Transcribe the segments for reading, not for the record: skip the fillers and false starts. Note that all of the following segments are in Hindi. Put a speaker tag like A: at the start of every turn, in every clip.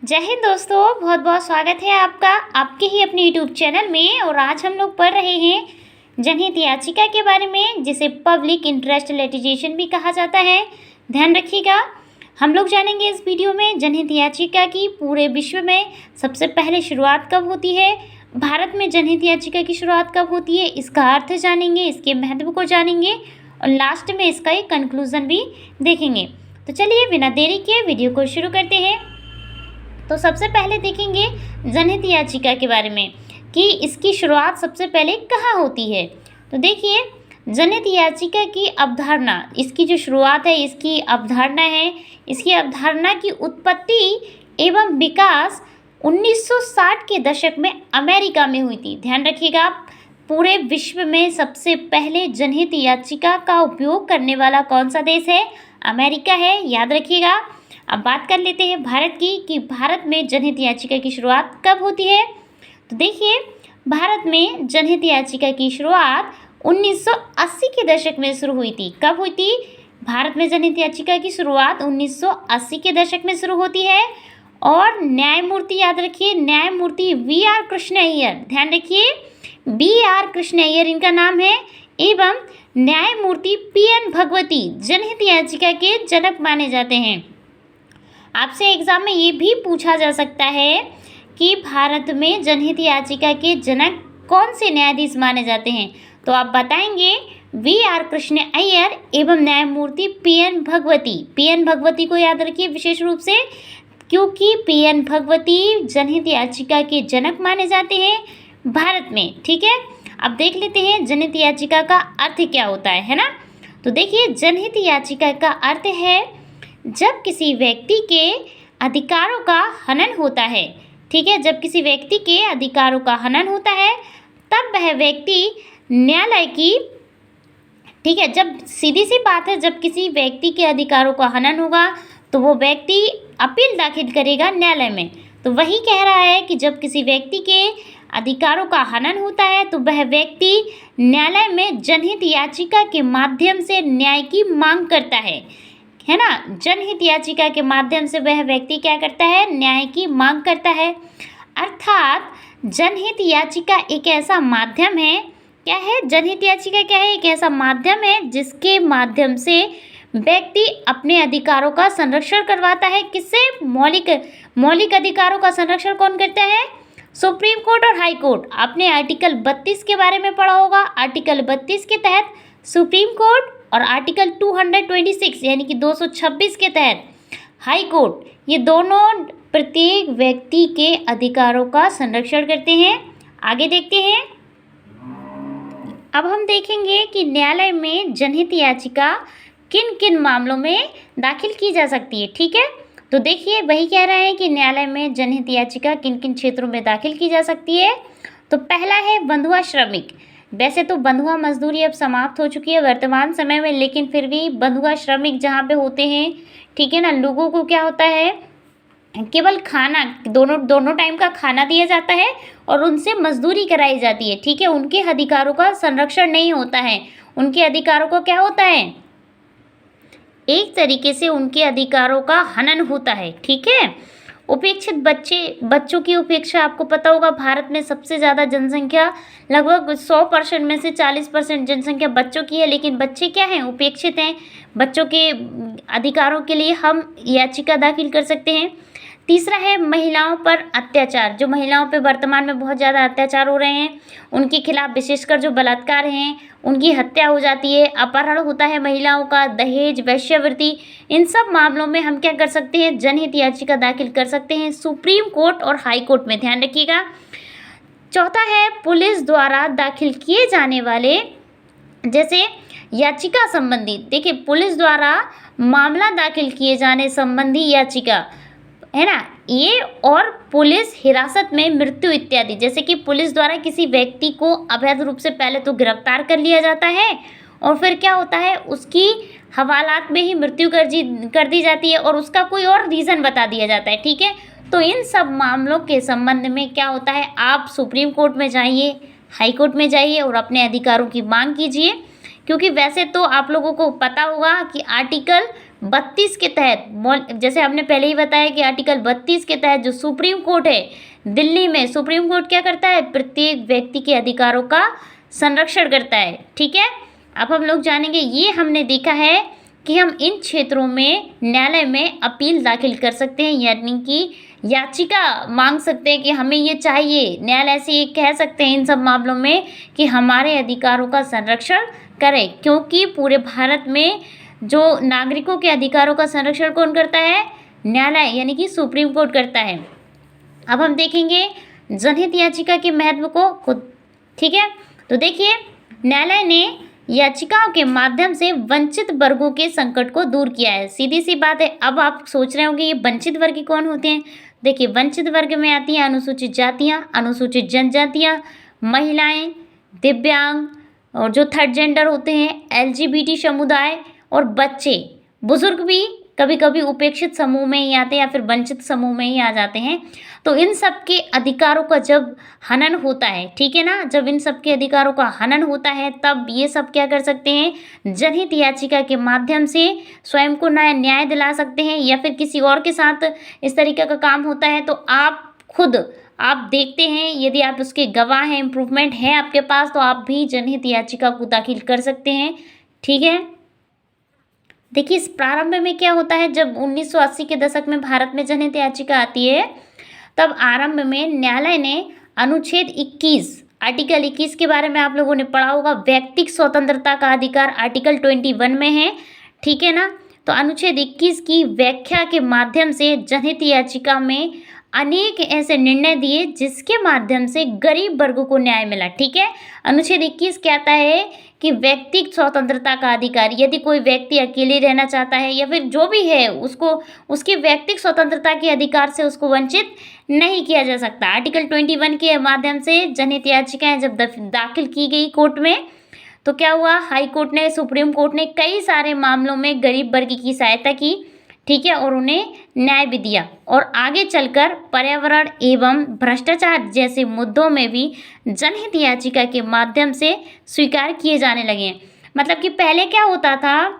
A: जय हिंद दोस्तों, बहुत बहुत स्वागत है आपका आपके ही अपने यूट्यूब चैनल में। और आज हम लोग पढ़ रहे हैं जनहित याचिका के बारे में, जिसे पब्लिक इंटरेस्ट लिटिगेशन भी कहा जाता है। ध्यान रखिएगा, हम लोग जानेंगे इस वीडियो में जनहित याचिका की पूरे विश्व में सबसे पहले शुरुआत कब होती है, भारत में जनहित याचिका की शुरुआत कब होती है, इसका अर्थ जानेंगे, इसके महत्व को जानेंगे और लास्ट में इसका एक कंक्लूजन भी देखेंगे। तो चलिए बिना देरी के वीडियो को शुरू करते हैं। तो सबसे पहले देखेंगे जनहित याचिका के बारे में कि इसकी शुरुआत सबसे पहले कहाँ होती है। तो देखिए, जनहित याचिका की अवधारणा, इसकी जो शुरुआत है, इसकी अवधारणा है, इसकी अवधारणा की उत्पत्ति एवं विकास 1960 के दशक में अमेरिका में हुई थी। ध्यान रखिएगा, पूरे विश्व में सबसे पहले जनहित याचिका का उपयोग करने वाला कौन सा देश है? अमेरिका है, याद रखिएगा। अब बात कर लेते हैं भारत की कि भारत में जनहित याचिका की शुरुआत कब होती है। तो देखिए, भारत में जनहित याचिका की शुरुआत 1980 के दशक में शुरू हुई थी। कब हुई थी? भारत में जनहित याचिका की शुरुआत 1980 के दशक में शुरू होती है और न्यायमूर्ति, याद रखिए, न्यायमूर्ति VR कृष्ण अय्यर, ध्यान रखिए, VR कृष्ण अय्यर इनका नाम है, एवं न्यायमूर्ति PN भगवती जनहित याचिका के जनक माने जाते हैं। आपसे एग्जाम में ये भी पूछा जा सकता है कि भारत में जनहित याचिका के जनक कौन से न्यायाधीश माने जाते हैं, तो आप बताएंगे VR कृष्ण अय्यर एवं न्यायमूर्ति PN भगवती। PN भगवती को याद रखिए विशेष रूप से, क्योंकि PN भगवती जनहित याचिका के जनक माने जाते हैं भारत में। ठीक है, अब देख लेते हैं जनहित याचिका का अर्थ क्या होता है ना। तो देखिए, जनहित याचिका का अर्थ है जब किसी व्यक्ति के अधिकारों का हनन होता है। ठीक है, जब किसी व्यक्ति के अधिकारों का हनन होता है तब वह व्यक्ति न्यायालय की, ठीक है, जब सीधी सी बात है, जब किसी व्यक्ति के अधिकारों का हनन होगा तो वो व्यक्ति अपील दाखिल करेगा न्यायालय में। तो वही कह रहा है कि जब किसी व्यक्ति के अधिकारों का हनन होता है तो वह व्यक्ति न्यायालय में जनहित याचिका के माध्यम से न्याय की मांग करता है ना। जनहित याचिका के माध्यम से वह व्यक्ति क्या करता है? न्याय की मांग करता है। अर्थात जनहित याचिका एक ऐसा माध्यम है, क्या है? जनहित याचिका क्या है? एक ऐसा माध्यम है जिसके माध्यम से व्यक्ति अपने अधिकारों का संरक्षण करवाता है। किससे? मौलिक अधिकारों का संरक्षण कौन करता है? सुप्रीम कोर्ट और हाई कोर्ट। आपने आर्टिकल 32 के बारे में पढ़ा होगा। आर्टिकल 32 के तहत सुप्रीम कोर्ट और आर्टिकल 226 यानी कि 226 के तहत हाई कोर्ट, ये दोनों प्रत्येक व्यक्ति के अधिकारों का संरक्षण करते हैं। आगे देखते हैं, अब हम देखेंगे कि न्यायालय में जनहित याचिका किन किन मामलों में दाखिल की जा सकती है। ठीक है, तो देखिए, वही कह रहे हैं कि न्यायालय में जनहित याचिका किन किन क्षेत्रों में दाखिल की जा सकती है। तो पहला है बंधुआ श्रमिक। वैसे तो बंधुआ मजदूरी अब समाप्त हो चुकी है वर्तमान समय में, लेकिन फिर भी बंधुआ श्रमिक जहाँ पे होते हैं, ठीक है ना, लोगों को क्या होता है, केवल खाना, दोनों टाइम का खाना दिया जाता है और उनसे मजदूरी कराई जाती है। ठीक है, उनके अधिकारों का संरक्षण नहीं होता है, उनके अधिकारों को क्या होता है, एक तरीके से उनके अधिकारों का हनन होता है। ठीक है, उपेक्षित बच्चों की उपेक्षा, आपको पता होगा भारत में सबसे ज़्यादा जनसंख्या, लगभग 100% में से 40% जनसंख्या बच्चों की है, लेकिन बच्चे क्या हैं? उपेक्षित हैं। बच्चों के अधिकारों के लिए हम याचिका दाखिल कर सकते हैं। तीसरा है महिलाओं पर अत्याचार। जो महिलाओं पर वर्तमान में बहुत ज़्यादा अत्याचार हो रहे हैं, उनके खिलाफ विशेषकर जो बलात्कार हैं, उनकी हत्या हो जाती है, अपहरण होता है महिलाओं का, दहेज, वेश्यावृत्ति, इन सब मामलों में हम क्या कर सकते हैं? जनहित याचिका दाखिल कर सकते हैं सुप्रीम कोर्ट और हाई कोर्ट में। ध्यान रखिएगा। चौथा है पुलिस द्वारा दाखिल किए जाने वाले, जैसे याचिका संबंधी, देखिए, पुलिस द्वारा मामला दाखिल किए जाने संबंधी याचिका, है ना, ये, और पुलिस हिरासत में मृत्यु इत्यादि, जैसे कि पुलिस द्वारा किसी व्यक्ति को अवैध रूप से पहले तो गिरफ्तार कर लिया जाता है और फिर क्या होता है, उसकी हवालात में ही मृत्यु कर दी जाती है और उसका कोई और रीज़न बता दिया जाता है। ठीक है, तो इन सब मामलों के संबंध में क्या होता है, आप सुप्रीम कोर्ट में जाइए, हाई कोर्ट में जाइए और अपने अधिकारों की मांग कीजिए। क्योंकि वैसे तो आप लोगों को पता होगा कि आर्टिकल 32 के तहत, जैसे हमने पहले ही बताया कि आर्टिकल 32 के तहत जो सुप्रीम कोर्ट है दिल्ली में, सुप्रीम कोर्ट क्या करता है, प्रत्येक व्यक्ति के अधिकारों का संरक्षण करता है। ठीक है, अब हम लोग जानेंगे, ये हमने देखा है कि हम इन क्षेत्रों में न्यायालय में अपील दाखिल कर सकते हैं, यानी कि याचिका मांग सकते हैं कि हमें ये चाहिए। न्यायालय से ये कह सकते हैं इन सब मामलों में कि हमारे अधिकारों का संरक्षण करें, क्योंकि पूरे भारत में जो नागरिकों के अधिकारों का संरक्षण कौन करता है, न्यायालय यानी कि सुप्रीम कोर्ट करता है। अब हम देखेंगे जनहित याचिका के महत्व को खुद। ठीक है, तो देखिए, न्यायालय ने याचिकाओं के माध्यम से वंचित वर्गों के संकट को दूर किया है। सीधी सी बात है। अब आप सोच रहे होंगे ये वंचित वर्ग कौन होते हैं। देखिए, वंचित वर्ग में आती हैं अनुसूचित जातियां, अनुसूचित जनजातियां, महिलाएं, दिव्यांग, और जो थर्ड जेंडर होते हैं, LGBT समुदाय, और बच्चे, बुजुर्ग भी कभी कभी उपेक्षित समूह में ही आते हैं या फिर वंचित समूह में ही आ जाते हैं। तो इन सब के अधिकारों का जब हनन होता है, ठीक है ना, जब इन सब के अधिकारों का हनन होता है तब ये सब क्या कर सकते हैं, जनहित याचिका के माध्यम से स्वयं को न्याय दिला सकते हैं, या फिर किसी और के साथ इस तरीके का काम होता है तो आप खुद आप देखते हैं, यदि आप उसके गवाह हैं, इम्प्रूवमेंट है आपके पास, तो आप भी जनहित याचिका को दाखिल कर सकते हैं। ठीक है, देखिए, इस प्रारंभ में क्या होता है, जब 1980 के दशक में भारत में जनहित याचिका आती है, तब आरंभ में न्यायालय ने अनुच्छेद 21, आर्टिकल 21 के बारे में आप लोगों ने पढ़ा होगा, व्यक्तिक स्वतंत्रता का अधिकार आर्टिकल 21 में है। ठीक है ना, तो अनुच्छेद 21 की व्याख्या के माध्यम से जनहित याचिका में अनेक ऐसे निर्णय दिए जिसके माध्यम से गरीब वर्गों को न्याय मिला। ठीक है, अनुच्छेद 21 कहता है कि व्यक्तिगत स्वतंत्रता का अधिकार, यदि कोई व्यक्ति अकेले रहना चाहता है या फिर जो भी है उसको उसकी व्यक्तिगत स्वतंत्रता के अधिकार से उसको वंचित नहीं किया जा सकता। आर्टिकल 21 के माध्यम से जनहित याचिकाएं जब दाखिल की गई कोर्ट में, तो क्या हुआ, हाई कोर्ट ने, सुप्रीम कोर्ट ने कई सारे मामलों में गरीब वर्ग की सहायता की। ठीक है, और उन्हें न्याय भी दिया, और आगे चलकर पर्यावरण एवं भ्रष्टाचार जैसे मुद्दों में भी जनहित याचिका के माध्यम से स्वीकार किए जाने लगे। मतलब कि पहले क्या होता था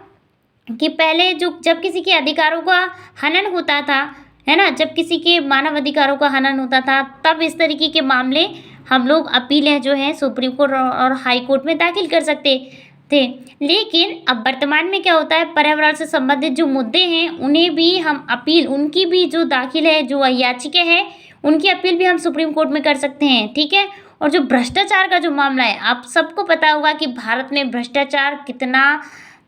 A: कि पहले जब किसी के अधिकारों का हनन होता था, है ना, जब किसी के मानव अधिकारों का हनन होता था, तब इस तरीके के मामले हम लोग अपीलें जो है सुप्रीम कोर्ट और हाई कोर्ट में दाखिल कर सकते थे। लेकिन अब वर्तमान में क्या होता है, पर्यावरण से संबंधित जो मुद्दे हैं उन्हें भी हम अपील, उनकी भी जो दाखिल है, जो याचिका है, उनकी अपील भी हम सुप्रीम कोर्ट में कर सकते हैं। ठीक है, और जो भ्रष्टाचार का जो मामला है, आप सबको पता होगा कि भारत में भ्रष्टाचार कितना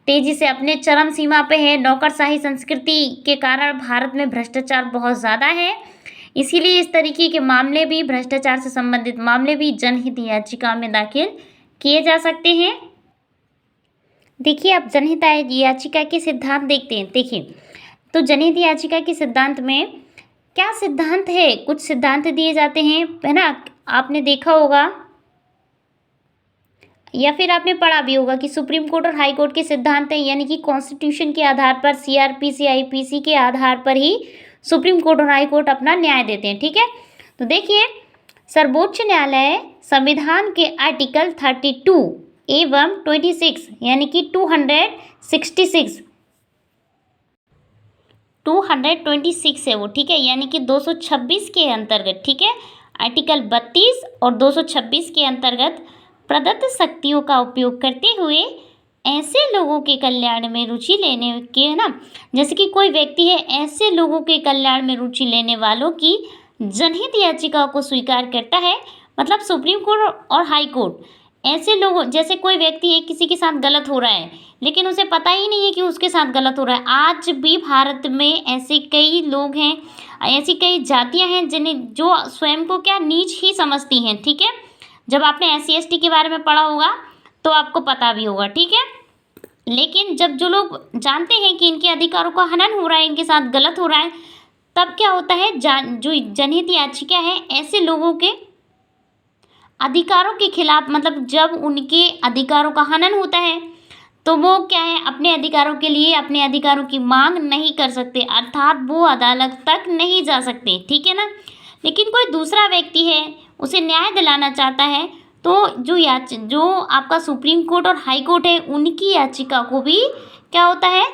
A: तेजी से अपने चरम सीमा पे है। नौकरशाही संस्कृति के कारण भारत में भ्रष्टाचार बहुत ज़्यादा है, इसीलिए इस तरीके के मामले भी, भ्रष्टाचार से संबंधित मामले भी जनहित याचिका में दाखिल किए जा सकते हैं। देखिए, आप जनहित याचिका के सिद्धांत देखते हैं। देखिए, तो जनहित याचिका के सिद्धांत में क्या सिद्धांत है, कुछ सिद्धांत दिए जाते हैं, है ना, आपने देखा होगा या फिर आपने पढ़ा भी होगा कि सुप्रीम कोर्ट और हाई कोर्ट के सिद्धांत हैं, यानी कि कॉन्स्टिट्यूशन के आधार पर, CRPC IPC के आधार पर ही सुप्रीम कोर्ट और हाई कोर्ट अपना न्याय देते हैं। ठीक है, तो देखिए, सर्वोच्च न्यायालय संविधान के आर्टिकल 32 एवं 26 यानी कि 226 है वो, ठीक है, यानी कि 226 के अंतर्गत, ठीक है, आर्टिकल 32 और 226 के अंतर्गत प्रदत्त शक्तियों का उपयोग करते हुए ऐसे लोगों के कल्याण में रुचि लेने के, है ना, जैसे कि कोई व्यक्ति है, ऐसे लोगों के कल्याण में रुचि लेने वालों की जनहित याचिका को स्वीकार करता है। मतलब सुप्रीम कोर्ट और हाई कोर्ट ऐसे लोगों, जैसे कोई व्यक्ति है, किसी के साथ गलत हो रहा है लेकिन उसे पता ही नहीं है कि उसके साथ गलत हो रहा है। आज भी भारत में ऐसे कई लोग हैं, ऐसी कई जातियां हैं जिन्हें, जो स्वयं को क्या नीच ही समझती हैं। ठीक है, जब आपने SC ST के बारे में पढ़ा होगा तो आपको पता भी होगा। ठीक है, लेकिन जब जो लोग जानते हैं कि इनके अधिकारों का हनन हो रहा है, इनके साथ गलत हो रहा है, तब क्या होता है, जो जनहित याचिका है ऐसे लोगों के अधिकारों के खिलाफ, मतलब जब उनके अधिकारों का हनन होता है तो वो क्या है, अपने अधिकारों के लिए अपने अधिकारों की मांग नहीं कर सकते, अर्थात वो अदालत तक नहीं जा सकते। ठीक है ना, लेकिन कोई दूसरा व्यक्ति है, उसे न्याय दिलाना चाहता है, तो जो आपका सुप्रीम कोर्ट और हाई कोर्ट है, उनकी याचिका को भी क्या होता है,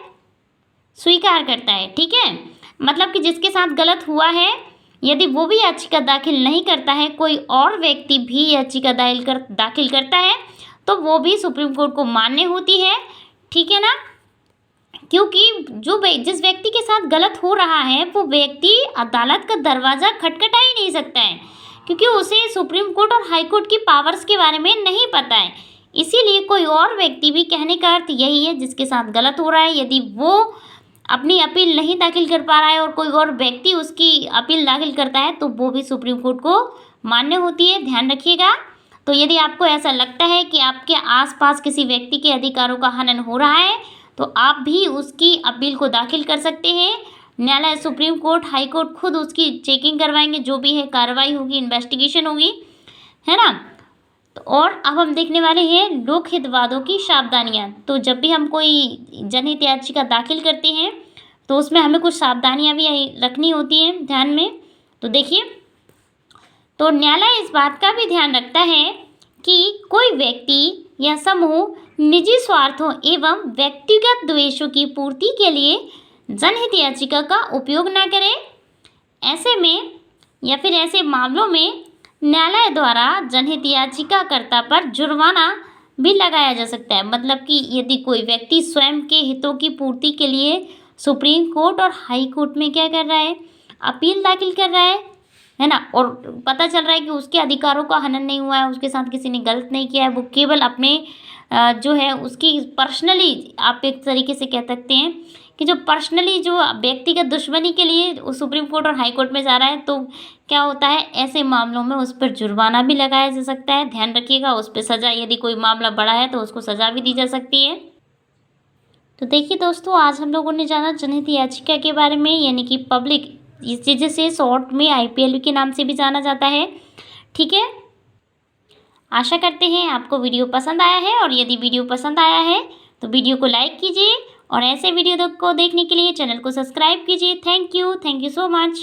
A: स्वीकार करता है। ठीक है, मतलब कि जिसके साथ गलत हुआ है यदि वो भी याचिका दाखिल नहीं करता है, कोई और व्यक्ति भी याचिका दाखिल करता है तो वो भी सुप्रीम कोर्ट को मान्य होती है। ठीक है ना, क्योंकि जिस व्यक्ति के साथ गलत हो रहा है वो व्यक्ति अदालत का दरवाज़ा खटखटा ही नहीं सकता है, क्योंकि उसे सुप्रीम कोर्ट और हाई कोर्ट की पावर्स के बारे में नहीं पता है। इसीलिए कोई और व्यक्ति भी, कहने का अर्थ यही है, जिसके साथ गलत हो रहा है यदि वो अपनी अपील नहीं दाखिल कर पा रहा है और कोई और व्यक्ति उसकी अपील दाखिल करता है तो वो भी सुप्रीम कोर्ट को मान्य होती है। ध्यान रखिएगा। तो यदि आपको ऐसा लगता है कि आपके आसपास किसी व्यक्ति के अधिकारों का हनन हो रहा है तो आप भी उसकी अपील को दाखिल कर सकते हैं। न्यायालय, सुप्रीम कोर्ट, हाई कोर्ट खुद उसकी चेकिंग करवाएंगे, जो भी है कार्रवाई होगी, इन्वेस्टिगेशन होगी, है ना। तो और अब हम देखने वाले हैं लोकहित वादों की सावधानियां। तो जब भी हम कोई जनहित याचिका दाखिल करते हैं तो उसमें हमें कुछ सावधानियां भी रखनी होती हैं ध्यान में। तो देखिए, तो न्यायालय इस बात का भी ध्यान रखता है कि कोई व्यक्ति या समूह निजी स्वार्थों एवं व्यक्तिगत द्वेषों की पूर्ति के लिए जनहित याचिका का उपयोग न करे। ऐसे में या फिर ऐसे मामलों में न्यायालय द्वारा जनहित याचिकाकर्ता पर जुर्माना भी लगाया जा सकता है। मतलब कि यदि कोई व्यक्ति स्वयं के हितों की पूर्ति के लिए सुप्रीम कोर्ट और हाई कोर्ट में क्या कर रहा है, अपील दाखिल कर रहा है ना, और पता चल रहा है कि उसके अधिकारों का हनन नहीं हुआ है, उसके साथ किसी ने गलत नहीं किया है, वो केवल अपने जो है उसकी पर्सनली, आप एक तरीके से कह सकते हैं कि जो पर्सनली जो व्यक्तिगत दुश्मनी के लिए वो सुप्रीम कोर्ट और हाई कोर्ट में जा रहा है, तो क्या होता है, ऐसे मामलों में उस पर जुर्माना भी लगाया जा सकता है। ध्यान रखिएगा, उस पर सज़ा, यदि कोई मामला बड़ा है तो उसको सज़ा भी दी जा सकती है। तो देखिए दोस्तों, आज हम लोगों ने जाना जनहित याचिका के बारे में, यानी कि पब्लिक, इस चीज़ से शॉर्ट में IPL के नाम से भी जाना जाता है। ठीक है, आशा करते हैं आपको वीडियो पसंद आया है, और यदि वीडियो पसंद आया है तो वीडियो को लाइक कीजिए और ऐसे वीडियो को देखने के लिए चैनल को सब्सक्राइब कीजिए। Thank you so much.